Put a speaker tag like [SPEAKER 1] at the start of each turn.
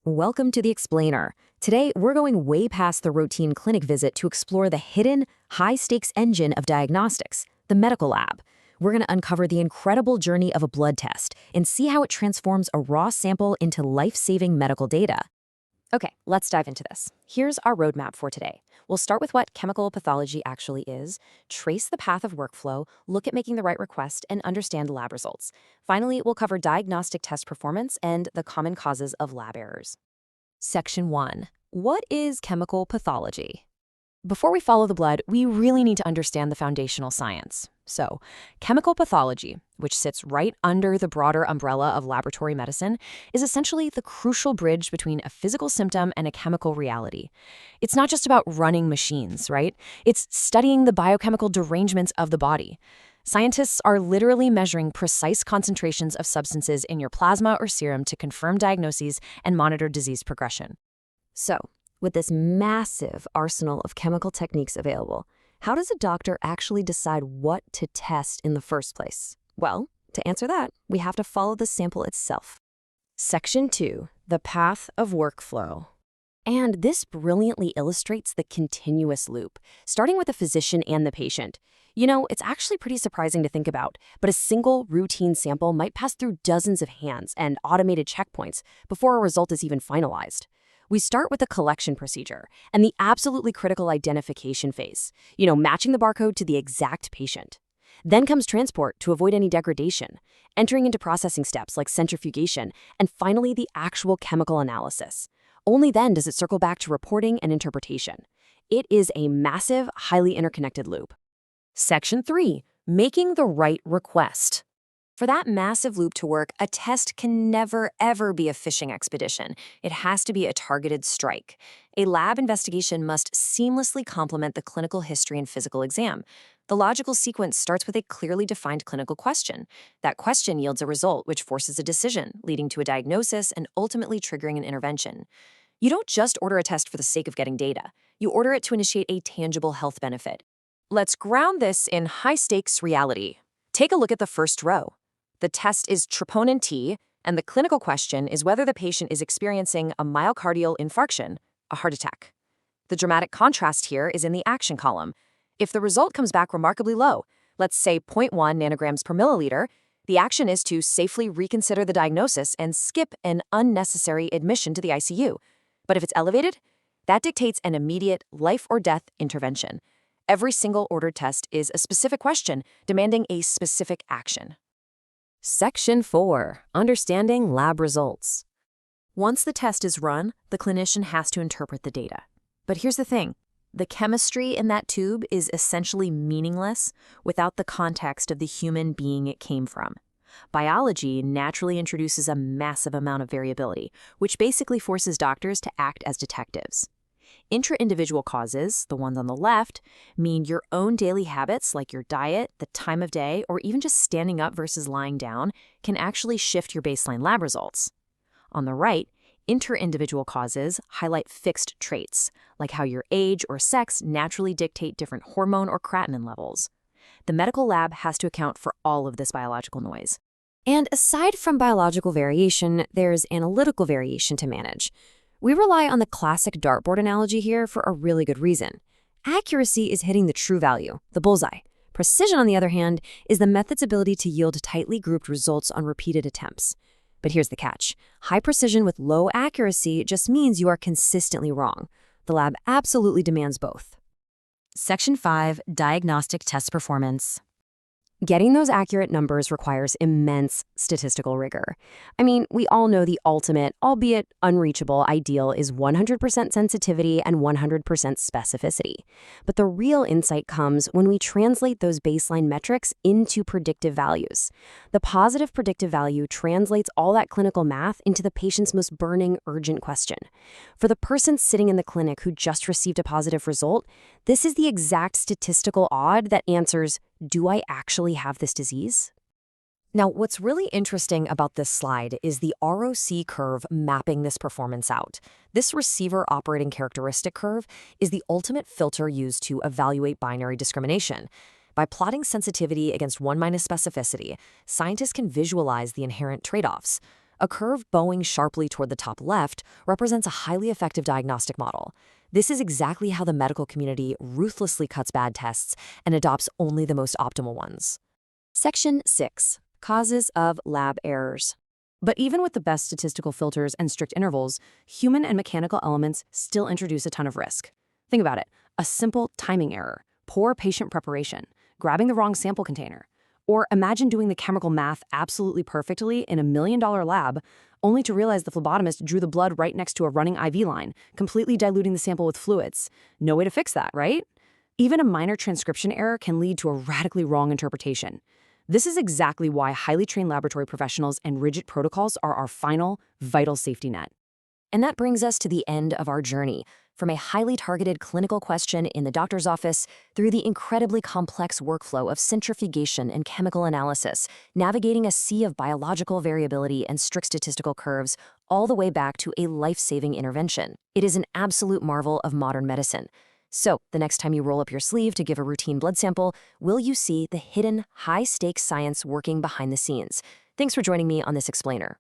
[SPEAKER 1] Welcome to the Explainer. Today, we're going way past the routine clinic visit to explore the hidden, high-stakes engine of diagnostics, the medical lab. We're going to uncover the incredible journey of a blood test and see how it transforms a raw sample into life-saving medical data. Okay, let's dive into this. Here's our roadmap for today. We'll start with what chemical pathology actually is, trace the path of workflow, look at making the right request, and understand lab results. Finally, we'll cover diagnostic test performance and the common causes of lab errors. Section 1. What is chemical pathology? Before we follow the blood, we really need to understand the foundational science. So, chemical pathology, which sits right under the broader umbrella of laboratory medicine, is essentially the crucial bridge between a physical symptom and a chemical reality. It's not just about running machines, right? It's studying the biochemical derangements of the body. Scientists are literally measuring precise concentrations of substances in your plasma or serum to confirm diagnoses and monitor disease progression. So, with this massive arsenal of chemical techniques available, how does a doctor actually decide what to test in the first place? Well, to answer that, we have to follow the sample itself. Section 2. The path of workflow. And this brilliantly illustrates the continuous loop, starting with the physician and the patient. You know, it's actually pretty surprising to think about, but a single routine sample might pass through dozens of hands and automated checkpoints before a result is even finalized. We start with the collection procedure and the absolutely critical identification phase, matching the barcode to the exact patient. Then comes transport to avoid any degradation, entering into processing steps like centrifugation, and finally the actual chemical analysis. Only then does it circle back to reporting and interpretation. It is a massive, highly interconnected loop. Section 3. Making the right request. For that massive loop to work, a test can never, ever be a fishing expedition. It has to be a targeted strike. A lab investigation must seamlessly complement the clinical history and physical exam. The logical sequence starts with a clearly defined clinical question. That question yields a result which forces a decision, leading to a diagnosis and ultimately triggering an intervention. You don't just order a test for the sake of getting data. You order it to initiate a tangible health benefit. Let's ground this in high-stakes reality. Take a look at the first row. The test is troponin T, and the clinical question is whether the patient is experiencing a myocardial infarction, a heart attack. The dramatic contrast here is in the action column. If the result comes back remarkably low, let's say 0.1 nanograms per milliliter, the action is to safely reconsider the diagnosis and skip an unnecessary admission to the ICU. But if it's elevated, that dictates an immediate life-or-death intervention. Every single ordered test is a specific question, demanding a specific action. Section 4. Understanding lab results. Once the test is run, the clinician has to interpret the data. But here's the thing. The chemistry in that tube is essentially meaningless without the context of the human being it came from. Biology naturally introduces a massive amount of variability, which basically forces doctors to act as detectives. Intra-individual causes, the ones on the left, mean your own daily habits like your diet, the time of day, or even just standing up versus lying down can actually shift your baseline lab results. On the right, inter-individual causes highlight fixed traits, like how your age or sex naturally dictate different hormone or creatinine levels. The medical lab has to account for all of this biological noise. And aside from biological variation, there's analytical variation to manage. We rely on the classic dartboard analogy here for a really good reason. Accuracy is hitting the true value, the bullseye. Precision, on the other hand, is the method's ability to yield tightly grouped results on repeated attempts. But here's the catch. High precision with low accuracy just means you are consistently wrong. The lab absolutely demands both. Section 5. Diagnostic test performance. Getting those accurate numbers requires immense statistical rigor. I mean, we all know the ultimate, albeit unreachable, ideal is 100% sensitivity and 100% specificity. But the real insight comes when we translate those baseline metrics into predictive values. The positive predictive value translates all that clinical math into the patient's most burning, urgent question. For the person sitting in the clinic who just received a positive result, this is the exact statistical odd that answers, do I actually have this disease? Now, what's really interesting about this slide is the ROC curve mapping this performance out. This receiver operating characteristic curve is the ultimate filter used to evaluate binary discrimination. By plotting sensitivity against 1 minus specificity, scientists can visualize the inherent trade-offs. A curve bowing sharply toward the top left represents a highly effective diagnostic model. This is exactly how the medical community ruthlessly cuts bad tests and adopts only the most optimal ones. Section 6. Causes of lab errors. But even with the best statistical filters and strict intervals, human and mechanical elements still introduce a ton of risk. Think about it. A simple timing error, poor patient preparation, grabbing the wrong sample container. Or imagine doing the chemical math absolutely perfectly in a $1 million lab, only to realize the phlebotomist drew the blood right next to a running IV line, completely diluting the sample with fluids. No way to fix that, right? Even a minor transcription error can lead to a radically wrong interpretation. This is exactly why highly trained laboratory professionals and rigid protocols are our final, vital safety net. And that brings us to the end of our journey, from a highly targeted clinical question in the doctor's office through the incredibly complex workflow of centrifugation and chemical analysis, navigating a sea of biological variability and strict statistical curves, all the way back to a life-saving intervention. It is an absolute marvel of modern medicine. So, the next time you roll up your sleeve to give a routine blood sample, will you see the hidden, high-stakes science working behind the scenes? Thanks for joining me on this explainer.